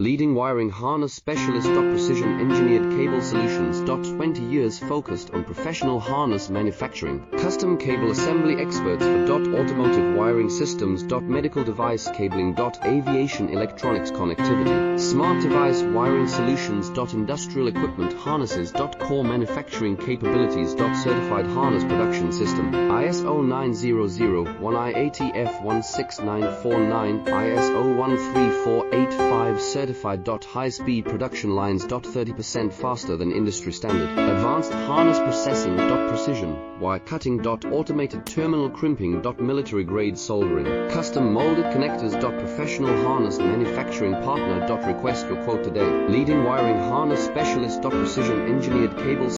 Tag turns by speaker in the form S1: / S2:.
S1: Leading wiring harness specialist. Precision engineered cable solutions. 20 years focused on professional harness manufacturing. Custom cable assembly experts for automotive wiring systems. Medical device cabling. Aviation electronics connectivity. Smart device wiring solutions. Industrial equipment harnesses. Core manufacturing capabilities. Certified harness production system. ISO 9001, IATF 16949, ISO 13485 certified. High-speed production lines. 30% faster than industry standard. Advanced harness processing. Precision wire cutting. Automated terminal crimping. Military grade soldering. Custom molded connectors. Professional harness manufacturing partner. Request your quote today. Leading wiring harness specialist. Precision engineered cables.